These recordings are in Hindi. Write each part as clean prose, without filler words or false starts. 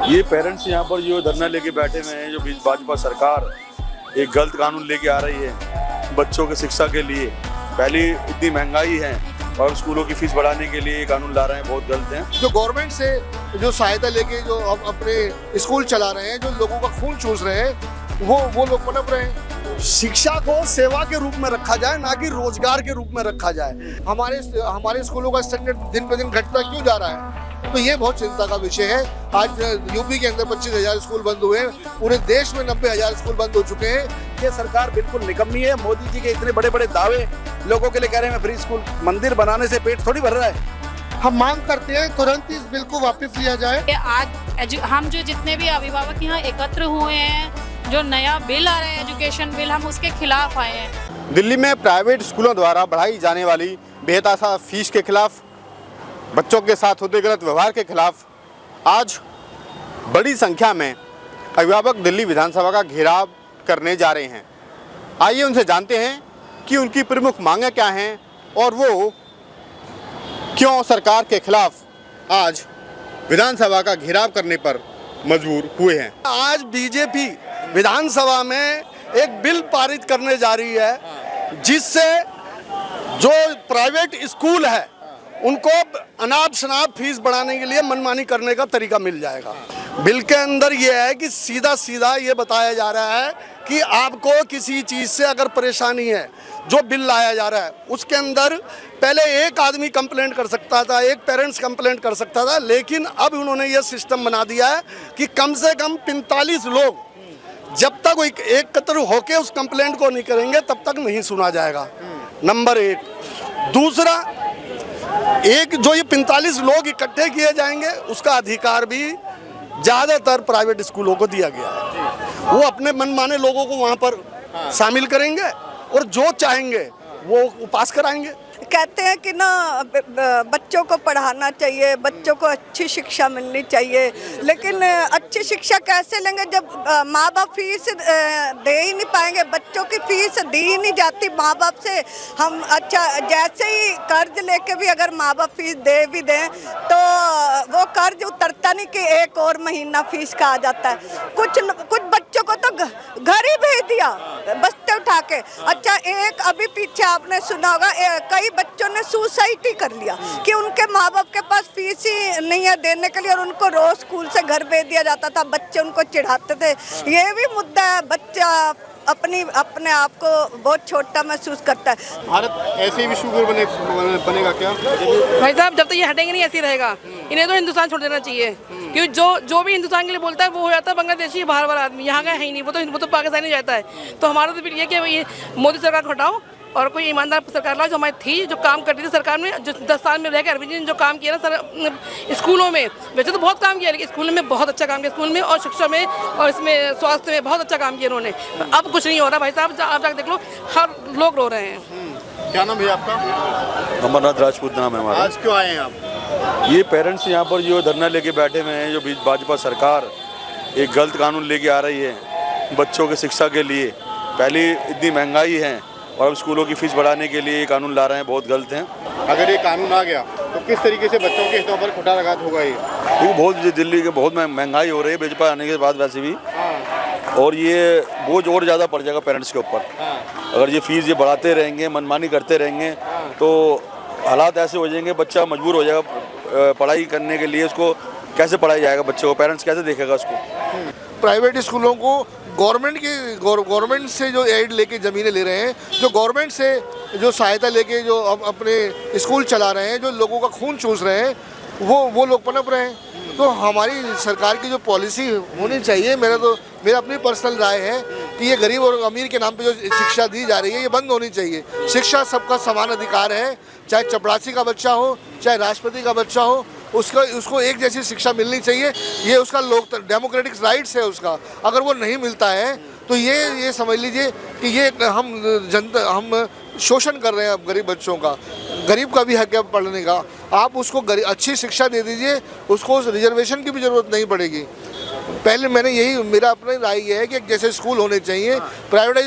ये पेरेंट्स यहाँ पर जो धरना लेके बैठे हुए हैं, जो भाजपा सरकार एक गलत कानून लेके आ रही है बच्चों की शिक्षा के लिए। पहले इतनी महंगाई है और स्कूलों की फीस बढ़ाने के लिए ये कानून ला रहे हैं, बहुत गलत है। जो गवर्नमेंट से जो सहायता लेके जो अपने स्कूल चला रहे हैं, जो लोगों का खून चूस रहे हैं, वो लोग पनप रहे हैं। शिक्षा को सेवा के रूप में रखा जाए, ना कि रोजगार के रूप में रखा जाए। हमारे स्कूलों का स्टैंडर्ड दिन पे दिन घटता क्यों जा रहा है? तो ये बहुत चिंता का विषय है। आज यूपी के अंदर 25,000 स्कूल बंद हुए हैं, पूरे देश में 90,000 स्कूल बंद हो चुके हैं। ये सरकार बिल्कुल निकम्मी है। मोदी जी के इतने बड़े बड़े दावे लोगों के लिए कह रहे हैं फ्री स्कूल। मंदिर बनाने से पेट थोड़ी भर रहा है। हम मांग करते हैं तुरंत इस बिल को वापस लिया जाए। आज हम जो जितने भी अभिभावक यहाँ एकत्र हुए हैं, जो नया बिल आ रहा है एजुकेशन बिल, हम उसके खिलाफ आए हैं। दिल्ली में प्राइवेट स्कूलों द्वारा बढ़ाई जाने वाली बेतहाशा फीस के खिलाफ, बच्चों के साथ होते गलत व्यवहार के खिलाफ आज बड़ी संख्या में अभिभावक दिल्ली विधानसभा का घेराव करने जा रहे हैं। आइए उनसे जानते हैं कि उनकी प्रमुख मांगें क्या हैं और वो क्यों सरकार के खिलाफ आज विधानसभा का घेराव करने पर मजबूर हुए हैं। आज बीजेपी विधानसभा में एक बिल पारित करने जा रही है, जिससे जो प्राइवेट स्कूल है उनको अनाप शनाप फीस बढ़ाने के लिए मनमानी करने का तरीका मिल जाएगा। बिल के अंदर यह है कि सीधा सीधा ये बताया जा रहा है कि आपको किसी चीज़ से अगर परेशानी है, जो बिल लाया जा रहा है उसके अंदर पहले एक आदमी कंप्लेंट कर सकता था, एक पेरेंट्स कंप्लेंट कर सकता था, लेकिन अब उन्होंने ये सिस्टम बना दिया है कि कम से कम 45 लोग जब तक एकत्र होके उस कंप्लेंट को नहीं करेंगे तब तक नहीं सुना जाएगा। नंबर एक। दूसरा, एक जो ये 45 लोग इकट्ठे किए जाएंगे उसका अधिकार भी ज़्यादातर प्राइवेट स्कूलों को दिया गया है। वो अपने मनमाने लोगों को वहाँ पर शामिल करेंगे और जो चाहेंगे वो पास कराएंगे। कहते हैं कि ना बच्चों को पढ़ाना चाहिए, बच्चों को अच्छी शिक्षा मिलनी चाहिए, लेकिन अच्छी शिक्षा कैसे लेंगे जब माँ बाप फीस दे ही नहीं पाएंगे। बच्चों की फीस दी ही नहीं जाती माँ बाप से। हम अच्छा जैसे ही कर्ज लेके भी अगर माँ बाप फीस दे भी दें तो वो कर्ज उतरता नहीं कि एक और महीना फीस का आ जाता है। कुछ बच्चों को तो घर ही भेज दिया बस्ते उठा के। अच्छा, एक अभी पीछे आपने सुना होगा, कई बच्चों ने सुसाइड ही कर लिया कि उनके माँ बाप के पास फीस ही नहीं है देने के लिए और उनको रोज स्कूल से घर भेज दिया जाता था। बच्चे उनको चिढ़ाते थे। ये भी मुद्दा है। बच्चा अपने आप को बहुत छोटा महसूस करता है। भारत ऐसे ही विश्व गुरु बनेगा क्या? भाई साहब, जब तक ये हटेंगे नहीं ऐसे ही रहेगा। इन्हें तो हिंदुस्तान छोड़ देना चाहिए, क्योंकि जो भी हिंदुस्तान के लिए बोलता है वो हो जाता है बांग्लादेशी, बाहर वाला आदमी। यहाँ का है ही नहीं, वो तो पाकिस्तानी जाता है। तो हमारा तो फिर ये कि भाई मोदी सरकार को हटाओ और कोई ईमानदार सरकार लाओ जो हमारी थी, जो काम करती थी सरकार में। जो 10 साल में रह के अरविंद जी ने जो काम किया ना सर स्कूलों में, वैसे तो बहुत काम किया, लेकिन स्कूल में बहुत अच्छा काम किया। स्कूल में और शिक्षा में और इसमें स्वास्थ्य में बहुत अच्छा काम किया उन्होंने। अब कुछ नहीं हो रहा भाई साहब, आप जाकर देख लो, हर लोग रो रहे हैं। क्या नाम है आपका? अमरनाथ राजपूत नाम है हमारा। आज क्यों आए हैं आप? ये पेरेंट्स यहाँ पर जो धरना लेके बैठे हुए हैं, जो भाजपा सरकार एक गलत कानून लेके आ रही है बच्चों की शिक्षा के लिए। पहले इतनी महंगाई है और अब स्कूलों की फीस बढ़ाने के लिए ये कानून ला रहे हैं, बहुत गलत हैं। अगर ये कानून आ गया तो किस तरीके से बच्चों के हितों पर कुठाराघात होगा? ये बहुत दिल्ली के बहुत महंगाई हो रही है भाजपा आने के बाद वैसे भी, और ये बोझ और ज़्यादा पड़ जाएगा पेरेंट्स के ऊपर। अगर ये फीस बढ़ाते रहेंगे, मनमानी करते रहेंगे तो हालात ऐसे हो जाएंगे, बच्चा मजबूर हो जाएगा पढ़ाई करने के लिए। उसको कैसे पढ़ाया जाएगा बच्चे को? पेरेंट्स कैसे देखेगा उसको? प्राइवेट स्कूलों को गवर्नमेंट से जो एड लेके ज़मीनें ले रहे हैं, जो गवर्नमेंट से जो सहायता लेके जो अपने स्कूल चला रहे हैं, जो लोगों का खून चूस रहे हैं, वो लोग पनप रहे हैं। तो हमारी सरकार की जो पॉलिसी होनी चाहिए, मेरा अपनी पर्सनल राय है कि ये गरीब और अमीर के नाम पे जो शिक्षा दी जा रही है ये बंद होनी चाहिए। शिक्षा सबका समान अधिकार है, चाहे चपरासी का बच्चा हो, चाहे राष्ट्रपति का बच्चा हो, उसको एक जैसी शिक्षा मिलनी चाहिए। ये उसका डेमोक्रेटिक राइट्स है उसका। अगर वो नहीं मिलता है तो ये समझ लीजिए कि ये हम शोषण कर रहे हैं अब गरीब बच्चों का। गरीब का भी हक है पढ़ने का। आप उसको अच्छी शिक्षा दे दीजिए, उसको रिजर्वेशन की भी ज़रूरत नहीं पड़ेगी। पहले मेरा अपना राय ये है कि जैसे स्कूल होने चाहिए, प्राइवेट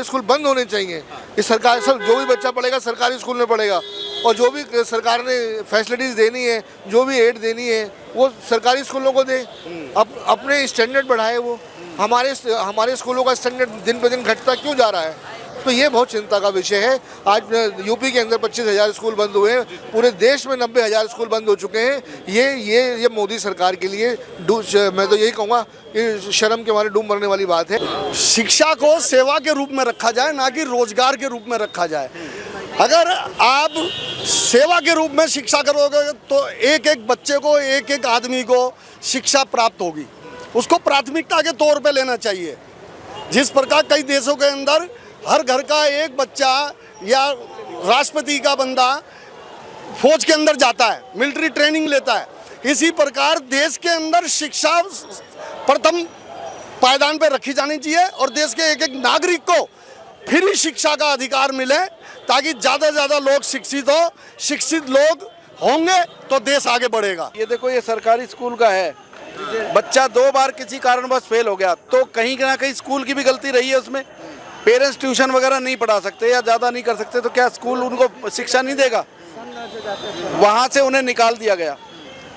स्कूल बंद होने चाहिए। इस सरकार सब जो भी बच्चा पढ़ेगा सरकारी स्कूल में पढ़ेगा। और जो भी सरकार ने फैसिलिटीज़ देनी है, जो भी एड देनी है, वो सरकारी स्कूलों को दे। अपने स्टैंडर्ड बढ़ाए वो। हमारे स्कूलों का स्टैंडर्ड दिन पे दिन घटता क्यों जा रहा है? तो ये बहुत चिंता का विषय है। आज यूपी के अंदर 25,000 स्कूल बंद हुए हैं, पूरे देश में 90,000 स्कूल बंद हो चुके हैं। ये मोदी सरकार के लिए मैं तो यही कहूँगा कि शर्म के मारे डूब मरने वाली बात है। शिक्षा को सेवा के रूप में रखा जाए, ना कि रोजगार के रूप में रखा जाए। अगर आप सेवा के रूप में शिक्षा करोगे तो एक एक बच्चे को, एक एक आदमी को शिक्षा प्राप्त होगी। उसको प्राथमिकता के तौर पे लेना चाहिए। जिस प्रकार कई देशों के अंदर हर घर का एक बच्चा या राष्ट्रपति का बंदा फौज के अंदर जाता है, मिलिट्री ट्रेनिंग लेता है, इसी प्रकार देश के अंदर शिक्षा प्रथम पायदान पर रखी जानी चाहिए और देश के एक एक नागरिक को फ्री शिक्षा का अधिकार मिले, ताकि ज़्यादा से ज़्यादा लोग शिक्षित हो। शिक्षित लोग होंगे तो देश आगे बढ़ेगा। ये देखो, ये सरकारी स्कूल का है। बच्चा 2 बार किसी कारणवश फेल हो गया तो कहीं ना कहीं स्कूल की भी गलती रही है उसमें। पेरेंट्स ट्यूशन वगैरह नहीं पढ़ा सकते या ज़्यादा नहीं कर सकते तो क्या स्कूल उनको शिक्षा नहीं देगा? वहाँ से उन्हें निकाल दिया गया।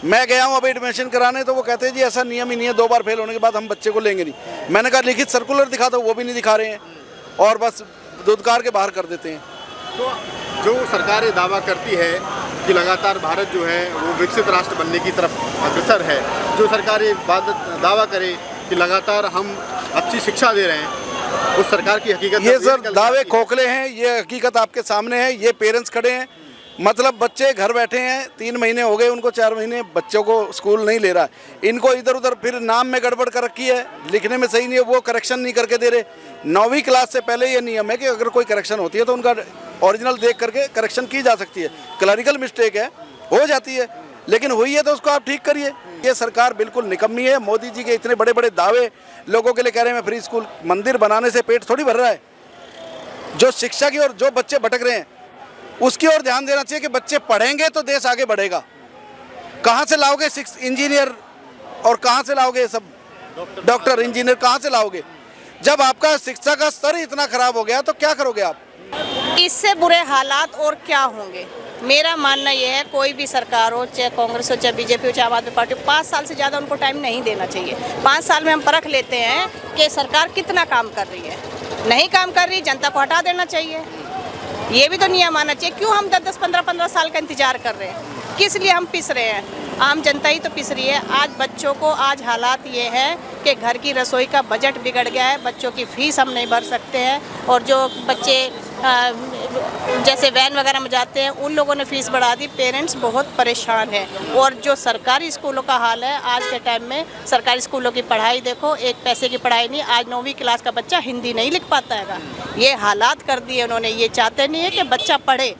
मैं गया हूँ अब एडमिशन कराने तो वो कहते हैं जी ऐसा नियम ही नहीं है, 2 बार फेल होने के बाद हम बच्चे को लेंगे नहीं। मैंने कहा लिखित सर्कुलर दिखा दो, वो भी नहीं दिखा रहे हैं और बस दुदकार के बाहर कर देते हैं। तो जो सरकार ये दावा करती है कि लगातार भारत जो है वो विकसित राष्ट्र बनने की तरफ अग्रसर है, जो सरकार ये दावा करे कि लगातार हम अच्छी शिक्षा दे रहे हैं, उस सरकार की हकीकत ये सर दावे खोखले हैं। ये हकीकत आपके सामने है। ये पेरेंट्स खड़े हैं, मतलब बच्चे घर बैठे हैं, 3 महीने हो गए उनको, 4 महीने बच्चों को स्कूल नहीं ले रहा है। इनको इधर उधर फिर नाम में गड़बड़ कर रखी है, लिखने में सही नहीं है, वो करेक्शन नहीं करके दे रहे। 9वीं क्लास से पहले ये नियम है कि अगर कोई करेक्शन होती है तो उनका ओरिजिनल देख करके करेक्शन की जा सकती है। क्लरिकल मिस्टेक है, हो जाती है, लेकिन हुई है तो उसको आप ठीक करिए। ये सरकार बिल्कुल निकम्मी है। मोदी जी के इतने बड़े बड़े दावे लोगों के लिए कह रहे हैं मैं फ्री स्कूल, मंदिर बनाने से पेट थोड़ी भर रहा है। जो शिक्षा की और जो बच्चे भटक रहे हैं उसकी ओर ध्यान देना चाहिए कि बच्चे पढ़ेंगे तो देश आगे बढ़ेगा। कहाँ से लाओगे इंजीनियर और कहाँ से लाओगे सब डॉक्टर इंजीनियर, कहाँ से लाओगे? जब आपका शिक्षा का स्तर इतना खराब हो गया तो क्या करोगे आप? इससे बुरे हालात और क्या होंगे? मेरा मानना यह है कोई भी सरकार हो, चाहे कांग्रेस हो, चाहे बीजेपी हो, चाहे आम आदमी पार्टी हो, 5 साल से ज़्यादा उनको टाइम नहीं देना चाहिए। 5 साल में हम परख लेते हैं कि सरकार कितना काम कर रही है। नहीं काम कर रही, जनता को हटा देना चाहिए। ये भी तो नियम आना चाहिए। क्यों हम 10-10, 15-15 साल का इंतजार कर रहे हैं? किस लिए हम पिस रहे हैं? आम जनता ही तो पिस रही है। आज बच्चों को, आज हालात ये है कि घर की रसोई का बजट बिगड़ गया है, बच्चों की फीस हम नहीं भर सकते हैं, और जो बच्चे जैसे वैन वगैरह में जाते हैं उन लोगों ने फीस बढ़ा दी। पेरेंट्स बहुत परेशान हैं। और जो सरकारी स्कूलों का हाल है आज के टाइम में, सरकारी स्कूलों की पढ़ाई देखो, एक पैसे की पढ़ाई नहीं। आज 9वीं क्लास का बच्चा हिंदी नहीं लिख पाता है। ये हालात कर दिए उन्होंने। ये चाहते नहीं है कि बच्चा पढ़े,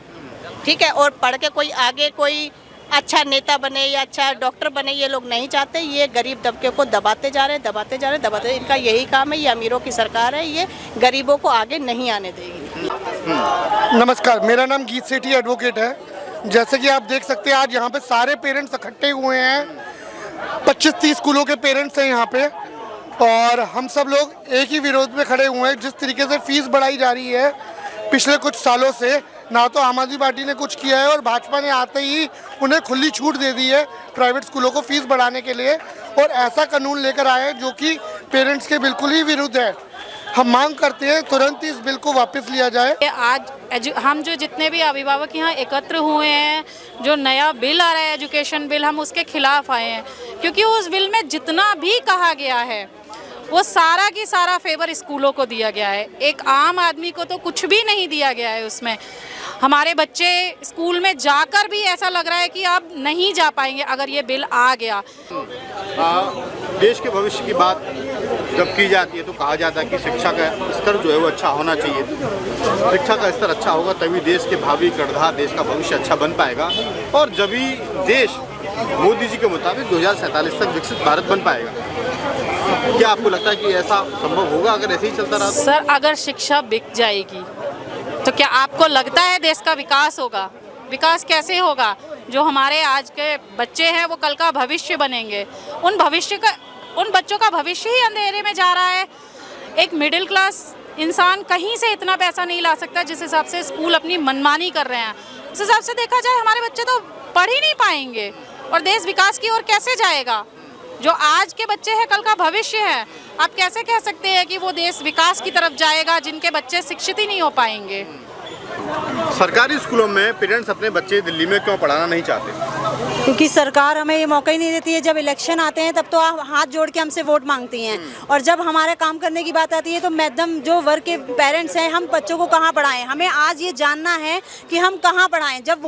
ठीक है, और पढ़ के कोई आगे कोई अच्छा नेता बने या अच्छा डॉक्टर बने, ये लोग नहीं चाहते। ये गरीब तबके को दबाते जा रहे हैं, दबाते जा रहे हैं, दबाते। इनका यही काम है। ये अमीरों की सरकार है, ये गरीबों को आगे नहीं आने देगी। नमस्कार, मेरा नाम गीत सेठी एडवोकेट है। जैसे कि आप देख सकते हैं आज यहाँ पे सारे पेरेंट्स इकट्ठे हुए हैं। 25-30 स्कूलों के पेरेंट्स हैं यहाँ पे, और हम सब लोग एक ही विरोध में खड़े हुए हैं। जिस तरीके से फीस बढ़ाई जा रही है पिछले कुछ सालों से, ना तो आम आदमी पार्टी ने कुछ किया है और भाजपा ने आते ही उन्हें खुली छूट दे दी है प्राइवेट स्कूलों को फीस बढ़ाने के लिए, और ऐसा कानून लेकर आए हैं जो कि पेरेंट्स के बिल्कुल ही विरुद्ध है। हम मांग करते हैं तुरंत इस बिल को वापस लिया जाए। आज हम जो जितने भी अभिभावक यहाँ एकत्र हुए हैं, जो नया बिल आ रहा है एजुकेशन बिल, हम उसके खिलाफ आए हैं, क्योंकि उस बिल में जितना भी कहा गया है वो सारा की सारा फेवर स्कूलों को दिया गया है। एक आम आदमी को तो कुछ भी नहीं दिया गया है उसमें। हमारे बच्चे स्कूल में जाकर भी ऐसा लग रहा है कि अब नहीं जा पाएंगे अगर ये बिल आ गया। देश के भविष्य की बात जब की जाती है तो कहा जाता है कि शिक्षा का स्तर जो है वो अच्छा होना चाहिए। शिक्षा का स्तर अच्छा होगा तभी देश के भावी कर्णधार, देश का भविष्य अच्छा बन पाएगा, और जब ही देश मोदी जी के मुताबिक 2047 तक विकसित भारत बन पाएगा। क्या आपको लगता है कि ऐसा संभव होगा अगर ऐसे ही चलता रहा? सर, अगर शिक्षा बिक जाएगी तो क्या आपको लगता है देश का विकास होगा? विकास कैसे होगा? जो हमारे आज के बच्चे हैं वो कल का भविष्य बनेंगे। उन बच्चों का भविष्य ही अंधेरे में जा रहा है। एक मिडिल क्लास इंसान कहीं से इतना पैसा नहीं ला सकता जिस हिसाब से स्कूल अपनी मनमानी कर रहे हैं। उस हिसाब से देखा जाए हमारे बच्चे तो पढ़ ही नहीं पाएंगे और देश विकास की ओर कैसे जाएगा। जो आज के बच्चे हैं कल का भविष्य है। आप कैसे कह सकते हैं कि वो देश विकास की तरफ जाएगा जिनके बच्चे शिक्षित ही नहीं हो पाएंगे। सरकारी स्कूलों में पेरेंट्स अपने बच्चे दिल्ली में क्यों पढ़ाना नहीं चाहते? क्योंकि सरकार हमें ये मौका ही नहीं देती है। जब इलेक्शन आते हैं तब तो आप हाथ जोड़ के हमसे वोट मांगती हैं और जब हमारे काम करने की बात आती है तो मैडम जो वर्ग के पेरेंट्स हैं हम बच्चों को कहाँ पढ़ाएं। हमें आज ये जानना है कि हम कहाँ पढ़ाएं। जब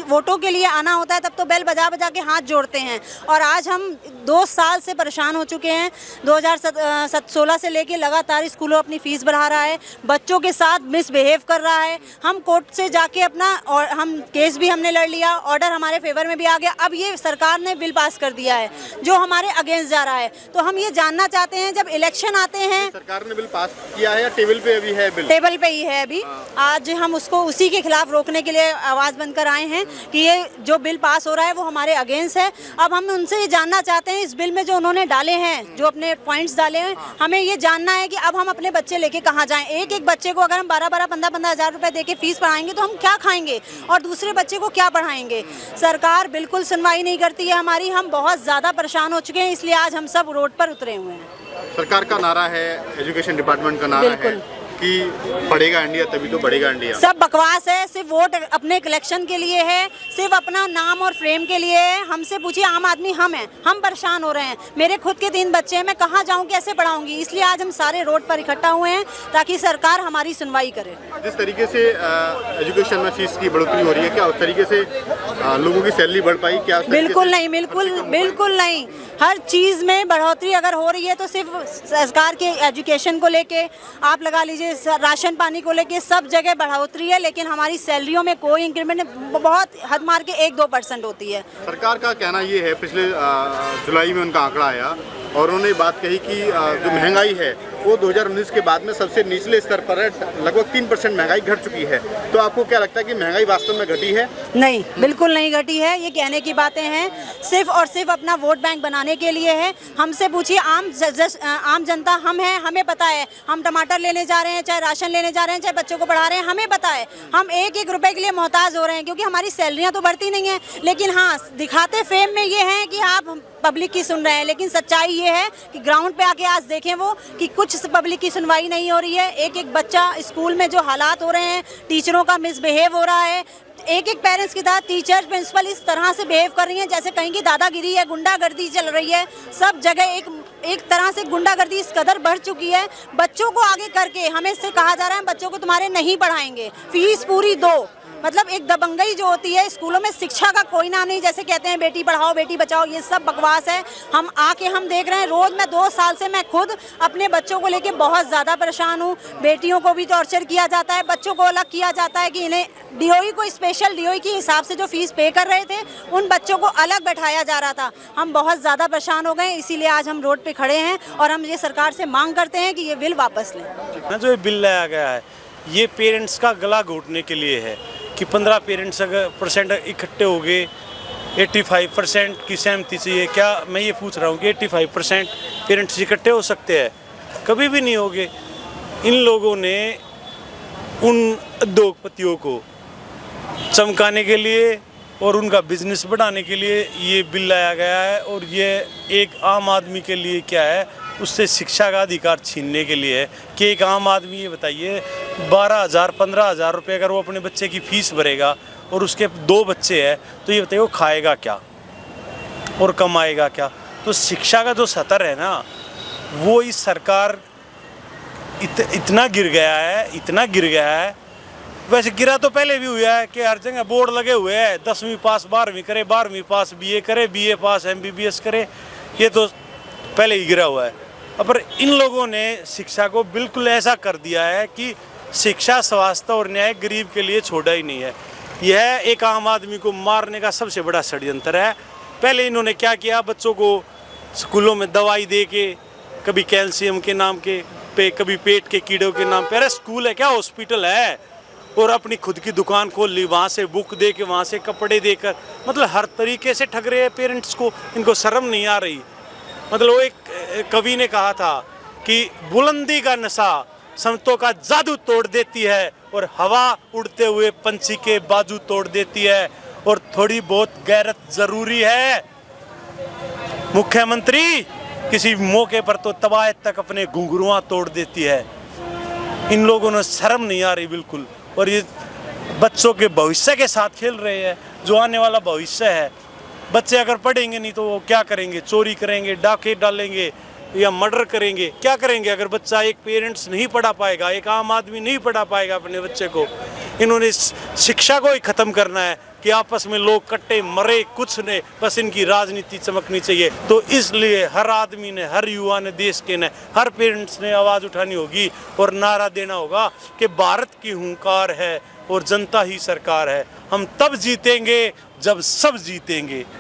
वोटों के लिए आना होता है तब तो बेल बजा बजा के हाथ जोड़ते हैं और आज हम 2 साल से परेशान हो चुके हैं। 2016 से लेके लगातार स्कूलों अपनी फीस बढ़ा रहा है, बच्चों के साथ मिसबिहेव कर रहा है। हम कोर्ट से जाके अपना और हम केस भी हमने लड़ लिया, ऑर्डर हमारे फेवर में भी आ गया। अब ये सरकार ने बिल पास कर दिया है जो हमारे अगेंस्ट जा रहा है। तो हम ये जानना चाहते हैं जब इलेक्शन आते हैं। सरकार ने बिल पास किया है या टेबल पे अभी है बिल? टेबल पे ही है अभी। आज हम उसको उसी के खिलाफ रोकने के लिए आवाज़ बनकर आए हैं कि ये जो बिल पास हो रहा है वो हमारे अगेंस्ट है। अब हम उनसे ये जानना चाहते हैं इस बिल में जो उन्होंने डाले हैं, जो अपने पॉइंट्स डाले हैं, हमें ये जानना है कि अब हम अपने बच्चे लेके कहाँ जाएं। एक एक बच्चे को अगर हम 12-12, 15-15 हज़ार रुपए दे के फीस पढ़ाएंगे तो हम क्या खाएंगे और दूसरे बच्चे को क्या पढ़ाएंगे। सरकार बिल्कुल सुनवाई नहीं करती है हमारी। हम बहुत ज़्यादा परेशान हो चुके हैं, इसलिए आज हम सब रोड पर उतरे हुए हैं। सरकार का नारा है, एजुकेशन डिपार्टमेंट का नारा है कि पढ़ेगा इंडिया तभी तो बढ़ेगा इंडिया। सब बकवास है। सिर्फ वोट अपने कलेक्शन के लिए है, सिर्फ अपना नाम और फ्रेम के लिए है। हमसे पूछिए, आम आदमी हम हैं, हम परेशान हो रहे हैं। मेरे खुद के 3 बच्चे हैं, मैं कहाँ जाऊँ, कैसे पढ़ाऊंगी। इसलिए आज हम सारे रोड पर इकट्ठा हुए हैं ताकि सरकार हमारी सुनवाई करे। जिस तरीके से एजुकेशन में फीस की बढ़ोतरी हो रही है, क्या उस तरीके से लोगों की सैलरी बढ़ पाई? क्या बिल्कुल नहीं, बिल्कुल नहीं। हर चीज़ में बढ़ोतरी अगर हो रही है तो सिर्फ सरकार के एजुकेशन को लेके, आप लगा लीजिए राशन पानी को लेके, सब जगह बढ़ोतरी है, लेकिन हमारी सैलरियों में कोई इंक्रीमेंट, बहुत हद मार के 1-2% होती है। सरकार का कहना ये है, पिछले जुलाई में उनका आंकड़ा आया और उन्होंने बात कही कि जो महंगाई है वो 2019 के बाद में सबसे निचले स्तर पर है, लगभग 3% महंगाई घट चुकी है। तो आपको क्या लगता है कि महंगाई वास्तव में घटी है? नहीं, बिल्कुल नहीं घटी है। ये कहने की बातें हैं, सिर्फ और सिर्फ अपना वोट बैंक बनाने के लिए है। हमसे पूछिए, आम जनता हम हैं, हमें पता है। हम टमाटर लेने जा रहे हैं, चाहे राशन लेने जा रहे हैं, चाहे बच्चों को पढ़ा रहे हैं, हमें पता है। हम 1-1 रुपए के लिए मोहताज हो रहे हैं क्योंकि हमारी सैलरियाँ तो बढ़ती नहीं हैं। लेकिन हाँ, दिखाते फेम में ये हैं कि आप पब्लिक की सुन रहे हैं, लेकिन सच्चाई ये है कि ग्राउंड पे आके आज देखें वो कि कुछ पब्लिक की सुनवाई नहीं हो रही है। एक एक बच्चा स्कूल में जो हालात हो रहे हैं, टीचरों का मिसबिहेव हो रहा है। एक एक पेरेंट्स के साथ टीचर, प्रिंसिपल इस तरह से बिहेव कर रही हैं जैसे कहीं की दादागिरी है, गुंडागर्दी चल रही है। सब जगह एक तरह से गुंडागर्दी इस कदर बढ़ चुकी है। बच्चों को आगे करके हमें इससे कहा जा रहा है बच्चों को तुम्हारे नहीं पढ़ाएंगे, फीस पूरी दो। मतलब एक दबंगई जो होती है स्कूलों में, शिक्षा का कोई नाम नहीं। जैसे कहते हैं बेटी पढ़ाओ बेटी बचाओ, ये सब बकवास है। हम देख रहे हैं रोज मैं 2 साल से मैं खुद अपने बच्चों को लेके बहुत ज़्यादा परेशान हूँ। बेटियों को भी टॉर्चर किया जाता है, बच्चों को अलग किया जाता है कि इन्हें डीओई को स्पेशल डीओई के हिसाब से जो फीस पे कर रहे थे उन बच्चों को अलग बैठाया जा रहा था। हम बहुत ज़्यादा परेशान हो गए, इसीलिए आज हम रोड पे खड़े हैं और हम ये सरकार से मांग करते हैं कि ये बिल वापस लें। जो बिल लाया गया है ये पेरेंट्स का गला घोटने के लिए है कि 15 पेरेंट्स अगर % इकट्ठे हो गए, 85% की सहमति चाहिए। क्या मैं ये पूछ रहा हूँ कि 85% पेरेंट्स इकट्ठे हो सकते हैं? कभी भी नहीं होंगे। इन लोगों ने उन उद्योगपतियों को चमकाने के लिए और उनका बिजनेस बढ़ाने के लिए ये बिल लाया गया है और ये एक आम आदमी के लिए क्या है, उससे शिक्षा का अधिकार छीनने के लिए है कि एक आम आदमी, ये बताइए 12,000 15,000 रुपये अगर वो अपने बच्चे की फ़ीस भरेगा और उसके 2 बच्चे हैं तो ये बताइए वो खाएगा क्या और कमाएगा क्या। तो शिक्षा का जो स्तर है ना वो इस सरकार इतना गिर गया है। वैसे गिरा तो पहले भी हुआ है कि हर जगह बोर्ड लगे हुए हैं, 10वीं पास 12वीं करे, 12वीं पास BA करे, BA पास MBBS करे, ये तो पहले ही गिरा हुआ है। पर इन लोगों ने शिक्षा को बिल्कुल ऐसा कर दिया है कि शिक्षा, स्वास्थ्य और न्याय गरीब के लिए छोड़ा ही नहीं है। यह एक आम आदमी को मारने का सबसे बड़ा षड्यंत्र है। पहले इन्होंने क्या किया, बच्चों को स्कूलों में दवाई दे के, कभी कैल्शियम के नाम पे, कभी पेट के कीड़ों के नाम पे। अरे स्कूल है क्या, हॉस्पिटल है? और अपनी खुद की दुकान खोल ली, वहाँ से बुक दे के, वहाँ से कपड़े देकर, मतलब हर तरीके से ठग रहे हैं पेरेंट्स को। इनको शर्म नहीं आ रही। मतलब वो एक कवि ने कहा था कि बुलंदी का नशा संतों का जादू तोड़ देती है और हवा उड़ते हुए पंछी के बाजू तोड़ देती है। और थोड़ी बहुत गैरत जरूरी है। मुख्यमंत्री किसी मौके पर तो तबायत तक अपने घुंघरुआं तोड़ देती है। इन लोगों ने शर्म नहीं आ रही बिल्कुल। और ये बच्चों के भविष्य के साथ खेल रहे हैं, जो आने वाला भविष्य है। बच्चे अगर पढ़ेंगे नहीं तो वो क्या करेंगे? चोरी करेंगे, डाके डालेंगे या मर्डर करेंगे। क्या करेंगे अगर बच्चा, एक पेरेंट्स नहीं पढ़ा पाएगा, एक आम आदमी नहीं पढ़ा पाएगा अपने बच्चे को? इन्होंने शिक्षा को ही ख़त्म करना है कि आपस में लोग कट्टे मरे कुछ नहीं, बस इनकी राजनीति चमकनी चाहिए। तो इसलिए हर आदमी ने, हर युवा ने, देश के ने, हर पेरेंट्स ने आवाज़ उठानी होगी और नारा देना होगा कि भारत की हुंकार है और जनता ही सरकार है। हम तब जीतेंगे जब सब जीतेंगे।